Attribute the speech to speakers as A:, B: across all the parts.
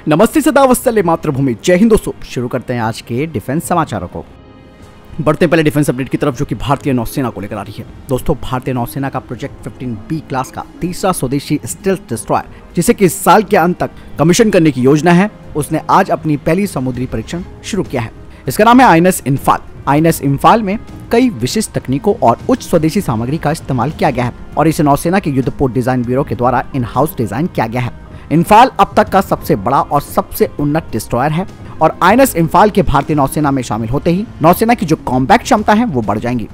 A: नमस्ते सदा वत्सल्य मातृभूमि, जय हिंद दोस्तों। शुरू करते हैं आज के डिफेंस समाचारों को। बढ़ते हैं पहले डिफेंस अपडेट की तरफ, जो कि भारतीय नौसेना को लेकर आ रही है। दोस्तों, भारतीय नौसेना का प्रोजेक्ट 15B क्लास का तीसरा स्वदेशी स्टेल्थ डिस्ट्रॉयर, जिसे कि इस साल के अंत तक कमीशन करने की योजना है, उसने आज अपनी पहली समुद्री परीक्षण शुरू किया है। इसका नाम है आईएनएस इम्फाल। आईएनएस इम्फाल में कई विशिष्ट तकनीकों और उच्च स्वदेशी सामग्री का इस्तेमाल किया गया है और इसे नौसेना के युद्धपोत डिजाइन ब्यूरो के द्वारा इन हाउस डिजाइन किया गया है। इम्फाल अब तक का सबसे बड़ा और सबसे उन्नत डिस्ट्रॉयर है और आईएनएस इम्फाल के भारतीय नौसेना में शामिल होते ही नौसेना की जो कॉम्बैट क्षमता है वो बढ़ जाएंगी।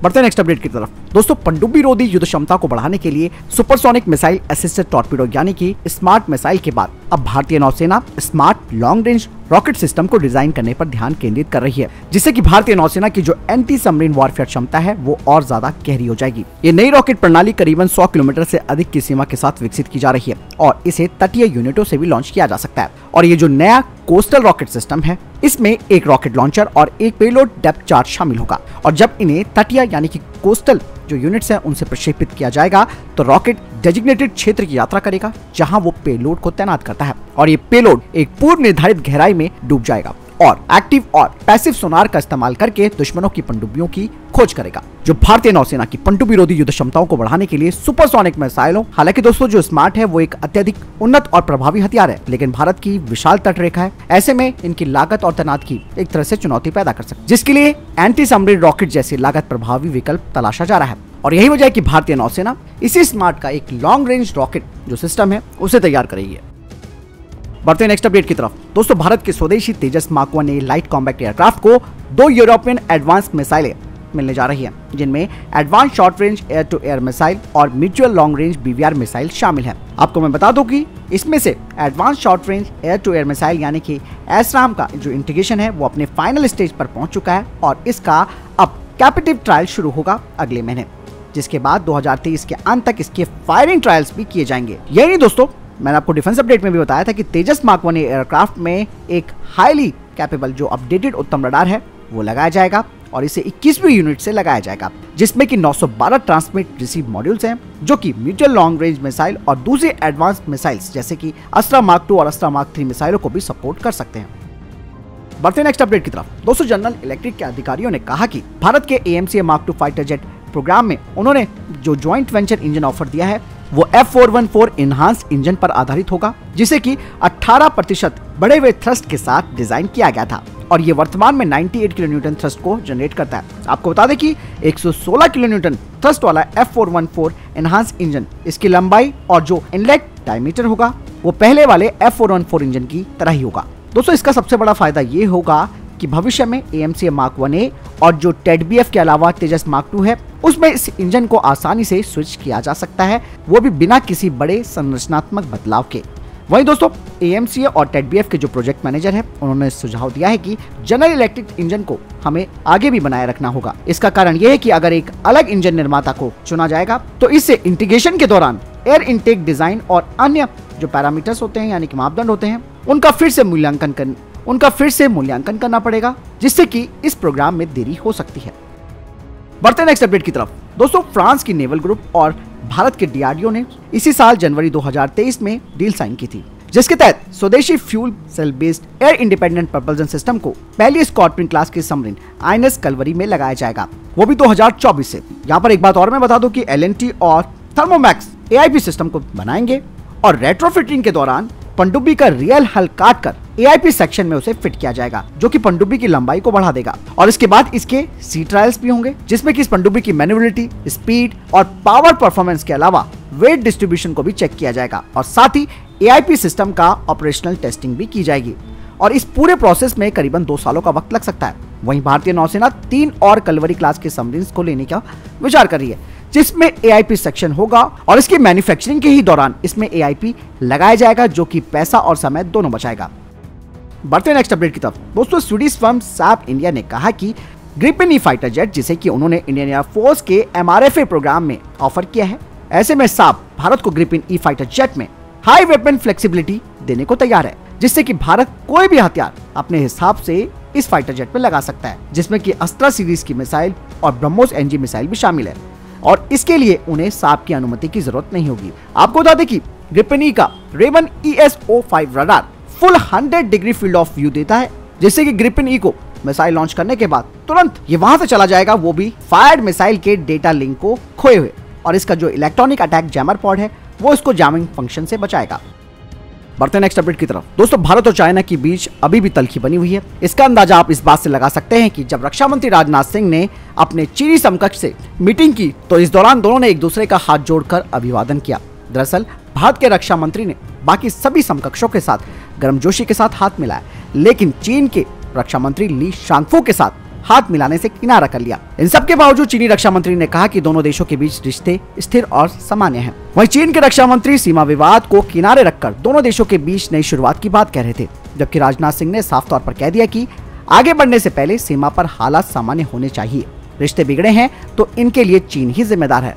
A: बढ़ते हैं नेक्स्ट अपडेट की तरफ। दोस्तों, पनडुब्बी रोधी युद्ध क्षमता को बढ़ाने के लिए सुपरसोनिक मिसाइल असिस्टेड टॉर्पीडो यानी कि स्मार्ट मिसाइल के बाद अब भारतीय नौसेना smart long range rocket system को डिजाइन करने पर ध्यान केंद्रित कर रही है, जिससे कि भारतीय नौसेना की जो एंटी सबमरीन वॉरफेयर क्षमता है वो और ज्यादा गहरी हो जाएगी। ये नई रॉकेट प्रणाली करीबन 100 किलोमीटर से अधिक की सीमा के साथ विकसित की जा रही है और इसे तटीय यूनिटों से भी लॉन्च किया जा सकता है। और ये जो नया कोस्टल रॉकेट सिस्टम है, इसमें एक रॉकेट लॉन्चर और एक पेलोड डेप्थ चार्ट शामिल होगा और जब इन्हें तटीय यानी कि कोस्टल जो यूनिट्स हैं उनसे प्रक्षेपित किया जाएगा तो रॉकेट डेजिग्नेटेड क्षेत्र की यात्रा करेगा जहां वो पेलोड को तैनात करता है और ये पेलोड एक पूर्व निर्धारित गहराई में डूब जाएगा और एक्टिव और पैसिव सोनार का इस्तेमाल करके दुश्मनों की पनडुब्बियों की खोज करेगा, जो भारतीय नौसेना की पनडुब्बी रोधी युद्ध क्षमताओं को बढ़ाने के लिए सुपरसोनिक मिसाइलों। हालांकि दोस्तों, जो स्मार्ट है वो एक अत्यधिक उन्नत और प्रभावी हथियार है, लेकिन भारत की विशाल तटरेखा है, ऐसे में इनकी लागत और तैनात की एक तरह से चुनौती पैदा कर सकती है, जिसके लिए एंटी सबमरीन रॉकेट जैसे लागत प्रभावी विकल्प तलाशा जा रहा है। और यही वजह है कि भारतीय नौसेना इसी स्मार्ट का एक लॉन्ग रेंज रॉकेट जो सिस्टम है उसे तैयार कर रही है। बढ़ते हैं नेक्स्ट अपडेट की तरफ। दोस्तों, भारत के स्वदेशी तेजस मार्क 1 लाइट कॉम्बैट एयरक्राफ्ट को 2 यूरोपियन एडवांस मिसाइलें मिलने जा रही हैं, जिनमें advance short range air to air missile और mutual long range BVR missile शामिल है। आपको मैं बता दूं कि इसमें से advance short range air to air missile यानी कि एसराम का जो इंटीग्रेशन है वो अपने फाइनल स्टेज पर पहुंच चुका है और इसका अब कैपेटिव ट्रायल शुरू होगा अगले महीने, जिसके बाद 2023 के अंत तक इसके फायरिंग ट्रायल्स भी किए जाएंगे। यही नहीं दोस्तों, मैंने आपको डिफेंस अपडेट में भी बताया था कि तेजस मार्क 1 एयरक्राफ्ट में एक हाईली कैपेबल जो अपडेटेड उत्तम रडार है वो लगाया जाएगा और इसे 21वीं यूनिट से लगाया जाएगा, जिसमें कि 912 ट्रांसमिट रिसीव मॉड्यूल्स हैं, जो कि म्यूचुअल लॉन्ग रेंज मिसाइल और दूसरे एडवांस मिसाइल्स जैसे कि अस्त्रा मार्क 2 और अस्त्रा मार्क 3 मिसाइलों को भी सपोर्ट कर सकते हैं। बढ़ते नेक्स्ट अपडेट की तरफ। दोस्तों, जनरल इलेक्ट्रिक के अधिकारियों ने कहा कि भारत के AMCA mark 2 fighter jet programme में उन्होंने जो ज्वाइंट वेंचर इंजन ऑफर दिया है वो F414 इनहांस्ड इंजन पर आधारित होगा, जिसे कि 18% बढ़े हुए थ्रस्ट के साथ डिजाइन किया गया था और ये वर्तमान में 98 किलोन्यूटन थ्रस्ट को जनरेट करता है। आपको बता दें कि 116 किलोन्यूटन थ्रस्ट वाला F414 इनहांस्ड इंजन, इसकी लंबाई और जो इनलेट डायमीटर होगा वो पहले वाले F414 इंजन की तरह ही होगा। दोस्तों, इसका सबसे बड़ा फायदा ये होगा कि भविष्य में AMCA मार्क 1 और जो TEDBF के अलावा तेजस मार्क 2 है उसमें इस इंजन को आसानी से स्विच किया जा सकता है, वो भी बिना किसी बड़े संरचनात्मक बदलाव के। वहीं दोस्तों, AMCA और TEDBF के जो प्रोजेक्ट मैनेजर है उन्होंने सुझाव दिया है कि जनरल इलेक्ट्रिक इंजन को हमें आगे भी बनाए रखना होगा। इसका कारण यह है कि अगर एक अलग इंजन निर्माता को चुना जाएगा तो इससे इंटीग्रेशन के दौरान एयर इनटेक डिजाइन और अन्य जो पैरामीटर्स होते हैं यानी कि मापदंड होते हैं उनका फिर से मूल्यांकन करना पड़ेगा, जिससे कि इस प्रोग्राम में देरी हो सकती है। बढ़ते नेक्स्ट अपडेट की तरफ। दोस्तों, फ्रांस की नेवल ग्रुप और भारत के DRDO ने इसी साल जनवरी 2023 में डील साइन की थी, जिसके तहत स्वदेशी fuel cell based air independent propulsion system को पहली स्कॉर्पियन क्लास के सबमरीन INS कलवरी में लगाया जाएगा, वो भी 2024 से। यहाँ पर एक बात और मैं बता दूं कि L&T और थर्मोमैक्स AIP सिस्टम को बनाएंगे और रेट्रोफिटिंग के दौरान पनडुब्बी का रियल हल काट कर AIP सेक्शन में उसे फिट किया जाएगा, जो कि पनडुब्बी की लंबाई को बढ़ा देगा। और इसके बाद इसके सी ट्रायल्स भी होंगे, जिसमें कि इस पनडुब्बी की मैन्युअलिटी, स्पीड और पावर परफॉर्मेंस के अलावा वेट डिस्ट्रीब्यूशन को भी चेक किया जाएगा और साथ ही AIP सिस्टम का ऑपरेशनल टेस्टिंग भी की जाएगी और इस पूरे प्रोसेस में करीबन 2 सालों का वक्त लग सकता है। वहीं भारतीय नौसेना 3 और कलवरी क्लास के सबमरीन्स को लेने का विचार कर रही है, जिसमें AIP सेक्शन होगा और इसकी मैन्युफैक्चरिंग के ही दौरान इसमें AIP लगाया जाएगा, जो कि पैसा और समय दोनों बचाएगा। बढ़ते नेक्स्ट अपडेट की तरफ। दोस्तों, स्वीडिश फर्म साप इंडिया ने कहा कि ग्रिपेन फाइटर जेट, जिसे कि उन्होंने इंडियन एयरफोर्स के MRFA प्रोग्राम में ऑफर किया है, ऐसे में साप भारत को ग्रिपेन फाइटर जेट में हाई वेपन फ्लेक्सिबिलिटी देने को तैयार है, जिससे कि भारत कोई भी हथियार अपने हिसाब से इस फाइटर जेट में लगा सकता है, जिसमें कि अस्त्रा सीरीज की मिसाइल और ब्रह्मोस NG मिसाइल भी शामिल है और इसके लिए उन्हें साप की अनुमति की जरूरत नहीं होगी। आपको बता दें कि ग्रिपेन का Raven ESO5 radar full 100 degree field of view देता है, जिससे कि ग्रिपेन ई को मिसाइल लॉन्च करने के बाद तुरंत ये वहां से चला जाएगा, वो भी फायर्ड मिसाइल के डेटा लिंक को खोए हुए। और इसका जो इलेक्ट्रॉनिक अटैक जैमर पॉड है वो इसको जैमिंग फंक्शन से बचाएगा। बढ़ते हैं नेक्स्ट अपडेट की तरफ। दोस्तों, भारत और चाइना के बीच अभी भी तल्खी बनी हुई है। इसका अंदाजा आप इस बात से लगा सकते हैं कि जब रक्षा मंत्री राजनाथ सिंह ने अपने चीनी समकक्ष से मीटिंग की तो इस दौरान दोनों ने एक दूसरे का हाथ जोड़कर अभिवादन किया। दरअसल भारत के रक्षा मंत्री ने बाकी सभी समकक्षों के साथ गर्मजोशी के साथ हाथ मिलाया, लेकिन चीन के रक्षा मंत्री ली शांगफू के साथ हाथ मिलाने से किनारा कर लिया। इन सब के बावजूद चीनी रक्षा मंत्री ने कहा कि दोनों देशों के बीच रिश्ते स्थिर और सामान्य हैं। वहीं चीन के रक्षा मंत्री सीमा विवाद को किनारे रखकर दोनों देशों के बीच नई शुरुआत की बात कह रहे थे, जबकि राजनाथ सिंह ने साफ तौर पर कह दिया कि आगे बढ़ने से पहले सीमा पर हालात सामान्य होने चाहिए। रिश्ते बिगड़े हैं तो इनके लिए चीन ही जिम्मेदार है।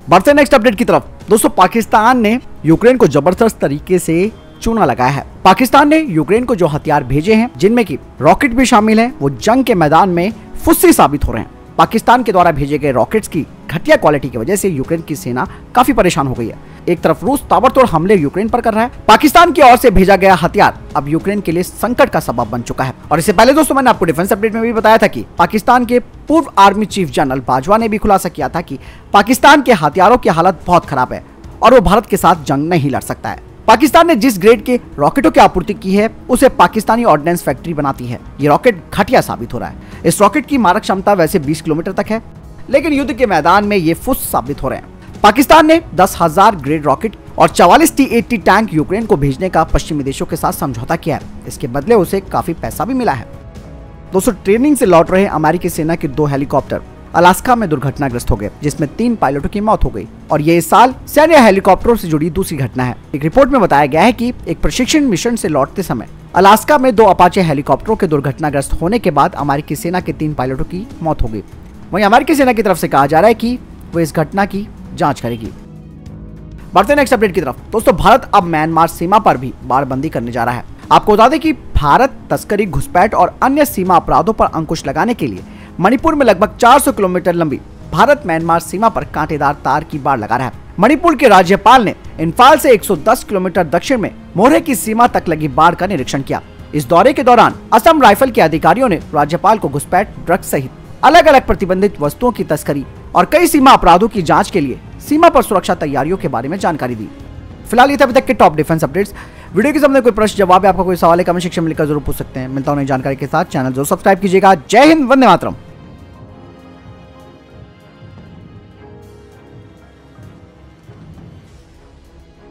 A: बढ़ते नेक्स्ट अपडेट की तरफ। दोस्तों, पाकिस्तान ने यूक्रेन को जबरदस्त तरीके से चूना लगाया है। पाकिस्तान ने यूक्रेन को जो हथियार भेजे हैं, जिनमें कि रॉकेट भी शामिल हैं, वो जंग के मैदान में फुस्सी साबित हो रहे हैं। पाकिस्तान के द्वारा भेजे गए रॉकेट्स की घटिया क्वालिटी की वजह से यूक्रेन की सेना काफी परेशान हो गई है। एक तरफ रूस ताबड़तोड़ हमले यूक्रेन पर कर रहा है, पाकिस्तान की ओर से भेजा गया हथियार अब यूक्रेन के लिए संकट का सबब बन चुका है। और इससे पहले दोस्तों, मैंने आपको डिफेंस अपडेट में भी बताया था कि पाकिस्तान के पूर्व आर्मी चीफ जनरल बाजवा ने भी खुलासा किया था कि पाकिस्तान के हथियारों की हालत बहुत खराब है और वो भारत के साथ जंग नहीं लड़ सकता है। पाकिस्तान ने जिस ग्रेड के रॉकेटों की आपूर्ति की है उसे पाकिस्तानी ऑर्डिनेंस फैक्ट्री बनाती है। ये रॉकेट घटिया साबित हो रहा है। इस रॉकेट की मारक क्षमता वैसे 20 किलोमीटर तक है, लेकिन युद्ध के मैदान में ये फुस साबित हो रहे हैं। पाकिस्तान ने 10,000 ग्रेड रॉकेट और 44 T-80 टैंक यूक्रेन को भेजने का पश्चिमी देशों के साथ समझौता किया है। इसके बदले उसे काफी पैसा भी मिला है। दोस्तों, ट्रेनिंग से लौट रहे अमेरिकी सेना के 2 हेलीकॉप्टर अलास्का में दुर्घटनाग्रस्त हो गए, जिसमें 3 पायलटों की मौत हो गई। और ये इस साल सैन्य हेलीकॉप्टरों से जुड़ी दूसरी घटना है। एक रिपोर्ट में बताया गया है कि एक प्रशिक्षण मिशन से लौटते समय अलास्का में 2 अपाचे हेलीकॉप्टरों के दुर्घटनाग्रस्त होने के बाद अमेरिकी सेना के 3 पायलटों की मौत हो गई। वहीं अमेरिकी सेना की तरफ से कहा जा रहा है कि वो इस घटना की जांच करेगी। बढ़ते नेक्स्ट अपडेट की तरफ। दोस्तों, भारत अब म्यांमार सीमा पर भी बाड़बंदी करने जा रहा है। आपको बता दें कि भारत तस्करी, घुसपैठ और अन्य सीमा अपराधों पर अंकुश लगाने के लिए मणिपुर में लगभग 400 किलोमीटर लंबी भारत म्यांमार सीमा पर कांटेदार तार की बाड़ लगा रहा है। मणिपुर के राज्यपाल ने इम्फाल से 110 किलोमीटर दक्षिण में मोरे की सीमा तक लगी बाड़ का निरीक्षण किया। इस दौरे के दौरान असम राइफल के अधिकारियों ने राज्यपाल को घुसपैठ, ड्रग्स सहित अलग अलग प्रतिबंधित वस्तुओं की तस्करी और कई सीमा अपराधों की जांच के लिए सीमा पर सुरक्षा तैयारियों के बारे में जानकारी दी। फिलहाल ये थे अभी तक के टॉप डिफेंस अपडेट्स। वीडियो के सामने कोई प्रश्न जवाब है, आपका कोई सवाल है, कमेंट सेक्शन में लिखकर जरूर पूछ सकते हैं। मिलता हूं नई जानकारी के साथ। चैनल जरूर सब्सक्राइब कीजिएगा। जय हिंद, वंदे मातरम।